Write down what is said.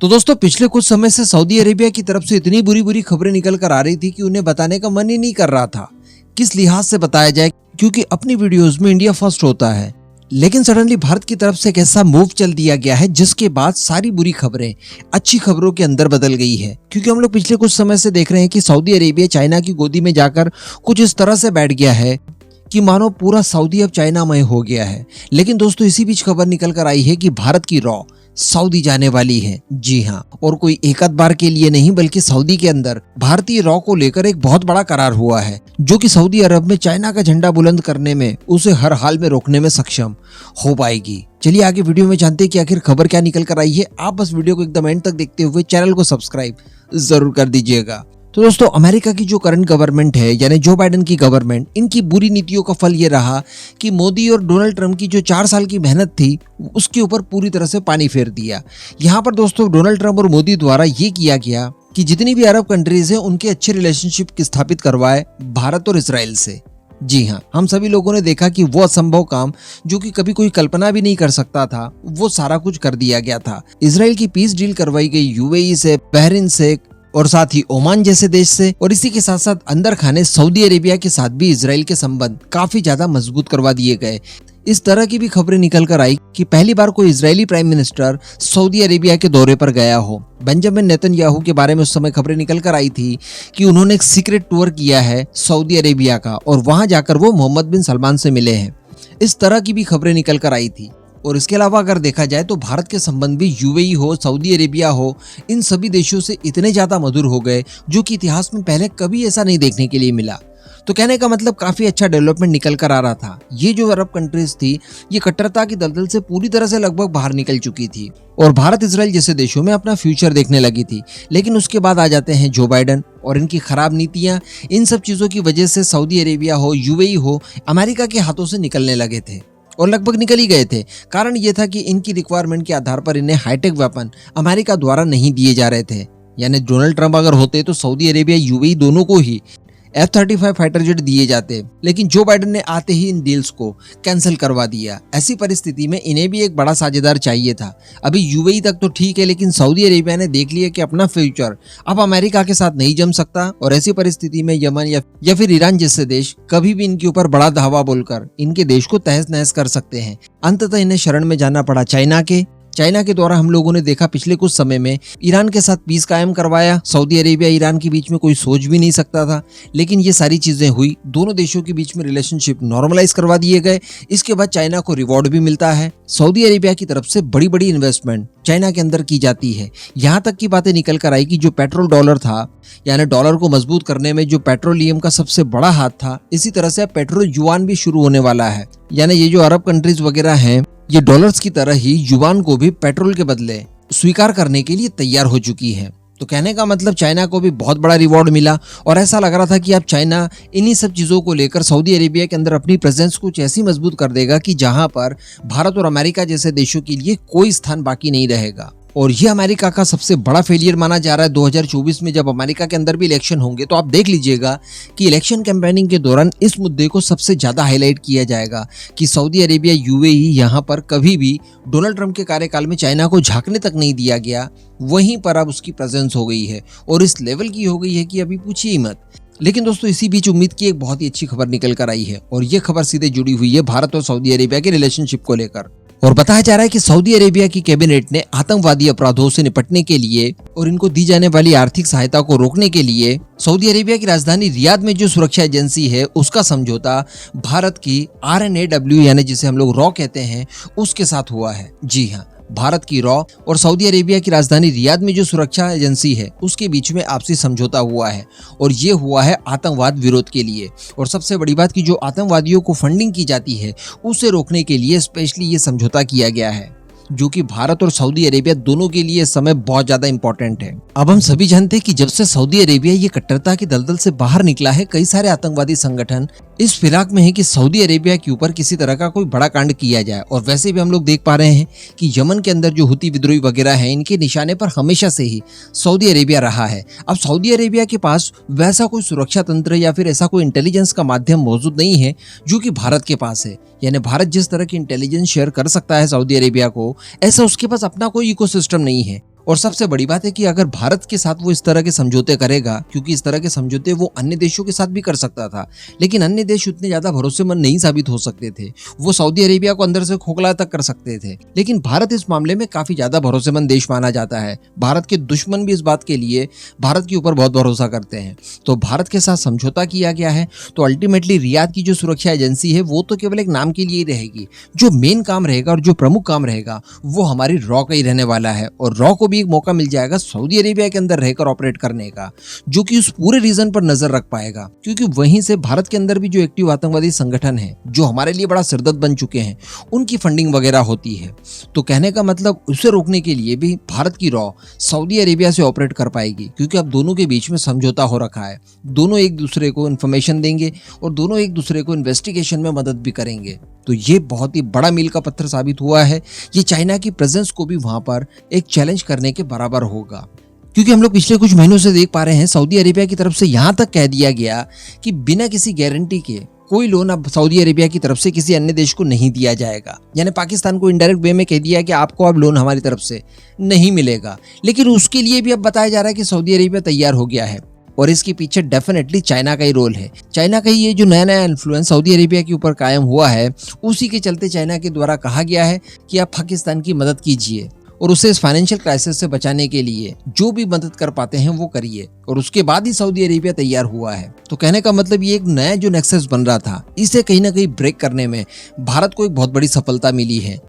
तो दोस्तों पिछले कुछ समय से सऊदी अरेबिया की तरफ से इतनी बुरी बुरी खबरें निकल कर आ रही थी कि उन्हें बताने का मन ही नहीं कर रहा था किस लिहाज से बताया जाए, क्योंकि अपनी वीडियोस में इंडिया फर्स्ट होता है। लेकिन सडनली भारत की तरफ से एक ऐसा मूव चल दिया गया है जिसके बाद सारी बुरी खबरें अच्छी खबरों के अंदर बदल गई है। क्योंकि हम लोग पिछले कुछ समय से देख रहे हैं कि सऊदी अरेबिया चाइना की गोदी में जाकर कुछ इस तरह से बैठ गया है कि मानो पूरा सऊदी अब चाइनामय हो गया है। लेकिन दोस्तों इसी बीच खबर निकल कर आई है कि भारत की रॉ सऊदी जाने वाली है। जी हाँ, और कोई एक आध बार के लिए नहीं बल्कि सऊदी के अंदर भारतीय रॉ को लेकर एक बहुत बड़ा करार हुआ है, जो कि सऊदी अरब में चाइना का झंडा बुलंद करने में, उसे हर हाल में रोकने में सक्षम हो पाएगी। चलिए आगे वीडियो में जानते हैं कि आखिर खबर क्या निकल कर आई है। आप बस वीडियो को एकदम एंड तक देखते हुए चैनल को सब्सक्राइब जरूर कर दीजिएगा। तो दोस्तों अमेरिका की जो करंट गवर्नमेंट है यानी जो बाइडेन की गवर्नमेंट, इनकी बुरी नीतियों का फल ये रहा कि मोदी और डोनाल्ड ट्रंप की जो 4 साल की मेहनत थी उसके ऊपर पूरी तरह से पानी फेर दिया। यहाँ पर दोस्तों डोनाल्ड ट्रंप और मोदी द्वारा ये किया गया कि जितनी भी अरब कंट्रीज है उनके अच्छे रिलेशनशिप स्थापित करवाए भारत और इसराइल से। जी हाँ, हम सभी लोगों ने देखा कि वो असंभव काम जो कि कभी कोई कल्पना भी नहीं कर सकता था, वो सारा कुछ कर दिया गया था। इसराइल की पीस डील करवाई गई यूएई से, बहरीन से और साथ ही ओमान जैसे देश से, और इसी के साथ साथ अंदर खाने सऊदी अरेबिया के साथ भी इसराइल के संबंध काफी ज्यादा मजबूत करवा दिए गए। इस तरह की भी खबरें निकल कर आई कि पहली बार कोई Israeli prime minister Saudi Arabia के दौरे पर गया हो। बेंजामिन नेतन्याहू के बारे में उस समय खबरें निकल कर आई थी कि उन्होंने एक सीक्रेट टूर किया है सऊदी अरेबिया का और वहां जाकर वो मोहम्मद बिन सलमान से मिले हैं। इस तरह की भी खबरें निकल कर आई थी। और इसके अलावा अगर देखा जाए तो भारत के संबंध भी यूएई हो, सऊदी अरेबिया हो, इन सभी देशों से इतने ज्यादा मधुर हो गए जो कि इतिहास में पहले कभी ऐसा नहीं देखने के लिए मिला। तो कहने का मतलब काफी अच्छा डेवलपमेंट निकल कर आ रहा था। ये जो अरब कंट्रीज थी ये कट्टरता की दलदल से पूरी तरह से लगभग बाहर निकल चुकी थी और भारत इसराइल जैसे देशों में अपना फ्यूचर देखने लगी थी। लेकिन उसके बाद आ जाते हैं जो बाइडेन और इनकी खराब नीतियां। इन सब चीजों की वजह से सऊदी अरेबिया हो, यूएई हो, अमेरिका के हाथों से निकलने लगे थे और लगभग निकल ही गए थे। कारण ये था कि इनकी रिक्वायरमेंट के आधार पर इन्हें हाईटेक वेपन अमेरिका द्वारा नहीं दिए जा रहे थे। यानी डोनाल्ड ट्रंप अगर होते तो सऊदी अरेबिया यूएई दोनों को ही F-35 फाइटर जेट दिए जाते, लेकिन जो बाइडेन ने आते ही इन डील्स को कैंसिल करवा दिया। ऐसी परिस्थिति में इन्हें भी एक बड़ा साझेदार चाहिए था। अभी यूएई तक तो ठीक है, लेकिन सऊदी अरेबिया ने देख लिया कि अपना फ्यूचर अब अमेरिका के साथ नहीं जम सकता और ऐसी परिस्थिति में यमन या फिर ईरान जैसे देश कभी भी इनके ऊपर बड़ा धावा बोलकर इनके देश को तहस नहस कर सकते हैं। अंततः इन्हें शरण में जाना पड़ा चाइना के द्वारा। हम लोगों ने देखा पिछले कुछ समय में ईरान के साथ पीस कायम करवाया। सऊदी अरेबिया ईरान के बीच में कोई सोच भी नहीं सकता था, लेकिन ये सारी चीजें हुई। दोनों देशों के बीच में रिलेशनशिप नॉर्मलाइज करवा दिए गए। इसके बाद चाइना को रिवॉर्ड भी मिलता है। सऊदी अरेबिया की तरफ से बड़ी बड़ी इन्वेस्टमेंट चाइना के अंदर की जाती है। यहाँ तक की बातें निकल कर आई कि जो पेट्रोल डॉलर था, यानी डॉलर को मजबूत करने में जो पेट्रोलियम का सबसे बड़ा हाथ था, इसी तरह से पेट्रोल युआन भी शुरू होने वाला है। यानी ये जो अरब कंट्रीज वगैरह हैं, ये डॉलर्स की तरह ही युआन को भी पेट्रोल के बदले स्वीकार करने के लिए तैयार हो चुकी है। तो कहने का मतलब चाइना को भी बहुत बड़ा रिवॉर्ड मिला और ऐसा लग रहा था कि अब चाइना इन्हीं सब चीज़ों को लेकर सऊदी अरेबिया के अंदर अपनी प्रेजेंस कुछ ऐसी मजबूत कर देगा कि जहां पर भारत और अमेरिका जैसे देशों के लिए कोई स्थान बाकी नहीं रहेगा। और ये अमेरिका का सबसे बड़ा फेलियर माना जा रहा है। 2024 में जब अमेरिका के अंदर भी इलेक्शन होंगे तो आप देख लीजिएगा कि इलेक्शन कैंपेनिंग के दौरान इस मुद्दे को सबसे ज्यादा हाईलाइट किया जाएगा कि सऊदी अरेबिया, यूएई, यहाँ पर कभी भी डोनाल्ड ट्रंप के कार्यकाल में चाइना को झांकने तक नहीं दिया गया। वहीं पर अब उसकी प्रेजेंस हो गई है और इस लेवल की हो गई है कि अभी पूछिए ही मत। लेकिन दोस्तों इसी बीच उम्मीद की एक बहुत ही अच्छी खबर निकल कर आई है और ये खबर सीधे जुड़ी हुई है भारत और सऊदी अरेबिया के रिलेशनशिप को लेकर। और बताया जा रहा है कि सऊदी अरेबिया की कैबिनेट ने आतंकवादी अपराधों से निपटने के लिए और इनको दी जाने वाली आर्थिक सहायता को रोकने के लिए सऊदी अरेबिया की राजधानी रियाद में जो सुरक्षा एजेंसी है उसका समझौता भारत की RNAW यानी जिसे हम लोग रॉ कहते हैं उसके साथ हुआ है। जी हाँ, भारत की रॉ और सऊदी अरेबिया की राजधानी रियाद में जो सुरक्षा एजेंसी है उसके बीच में आपसी समझौता हुआ है और ये हुआ है आतंकवाद विरोध के लिए। और सबसे बड़ी बात कि जो आतंकवादियों को फंडिंग की जाती है उसे रोकने के लिए स्पेशली ये समझौता किया गया है, जो कि भारत और सऊदी अरेबिया दोनों के लिए इस समय बहुत ज्यादा इंपॉर्टेंट है। अब हम सभी जानते हैं कि जब से सऊदी अरेबिया ये कट्टरता की दलदल से बाहर निकला है, कई सारे आतंकवादी संगठन इस फिराक में है कि सऊदी अरेबिया के ऊपर किसी तरह का कोई बड़ा कांड किया जाए। और वैसे भी हम लोग देख पा रहे हैं कि यमन के अंदर जो हुती विद्रोही वगैरह हैं, इनके निशाने पर हमेशा से ही सऊदी अरेबिया रहा है। अब सऊदी अरेबिया के पास वैसा कोई सुरक्षा तंत्र या फिर ऐसा कोई इंटेलिजेंस का माध्यम मौजूद नहीं है जो कि भारत के पास है। यानी भारत जिस तरह की इंटेलिजेंस शेयर कर सकता है सऊदी अरेबिया को, ऐसा उसके पास अपना कोई इकोसिस्टम नहीं है। और सबसे बड़ी बात है कि अगर भारत के साथ वो इस तरह के समझौते करेगा, क्योंकि इस तरह के समझौते वो अन्य देशों के साथ भी कर सकता था, लेकिन अन्य देश उतने ज्यादा भरोसेमंद नहीं साबित हो सकते थे। वो सऊदी अरेबिया को अंदर से खोखला तक कर सकते थे, लेकिन भारत इस मामले में काफी ज्यादा भरोसेमंद देश माना जाता है। भारत के दुश्मन भी इस बात के लिए भारत के ऊपर बहुत भरोसा करते हैं। तो भारत के साथ समझौता किया गया है, तो अल्टीमेटली रियाद की जो सुरक्षा एजेंसी है वो तो केवल एक नाम के लिए ही रहेगी। जो मेन काम रहेगा और जो प्रमुख काम रहेगा वो हमारी रॉ का ही रहने वाला है, और रॉ को भी एक मौका मिल जाएगा सऊदी अरेबिया के अंदर रहकर ऑपरेट करने का, जो कि उस पूरे रीजन पर नजर रख पाएगा, क्योंकि वहीं से भारत के अंदर भी जो एक्टिव आतंकवादी संगठन है जो हमारे लिए बड़ा सिरदर्द बन चुके हैं, उनकी फंडिंग वगैरह होती है। तो कहने का मतलब उसे रोकने के लिए भी भारत की रॉ सऊदी अरेबिया से ऑपरेट कर पाएगी, क्योंकि अब दोनों के बीच में समझौता हो रखा है। दोनों एक दूसरे को इन्फॉर्मेशन देंगे और दोनों एक दूसरे को इन्वेस्टिगेशन में मदद भी करेंगे। तो ये बहुत ही बड़ा मील का पत्थर साबित हुआ है। ये चाइना की प्रेजेंस को भी वहां पर एक चैलेंज करने के बराबर होगा, क्योंकि हम लोग पिछले कुछ महीनों से देख पा रहे हैं सऊदी अरेबिया की तरफ से यहां तक कह दिया गया कि बिना किसी गारंटी के कोई लोन अब सऊदी अरेबिया की तरफ से किसी अन्य देश को नहीं दिया जाएगा। यानी पाकिस्तान को इनडायरेक्ट वे में कह दिया कि आपको अब लोन हमारी तरफ से नहीं मिलेगा, लेकिन उसके लिए भी अब बताया जा रहा है कि सऊदी अरेबिया तैयार हो गया है, और इसके पीछे डेफिनेटली चाइना का ही रोल है। चाइना का ही ये जो नया नया इन्फ्लुएंस सऊदी अरेबिया के ऊपर कायम हुआ है, उसी के चलते चाइना के द्वारा कहा गया है कि आप पाकिस्तान की मदद कीजिए और उसे इस फाइनेंशियल क्राइसिस से बचाने के लिए जो भी मदद कर पाते हैं वो करिए, और उसके बाद ही सऊदी अरेबिया तैयार हुआ है। तो कहने का मतलब ये एक नया जो नेक्सस बन रहा था, इसे कहीं ना कहीं ब्रेक करने में भारत को एक बहुत बड़ी सफलता मिली है।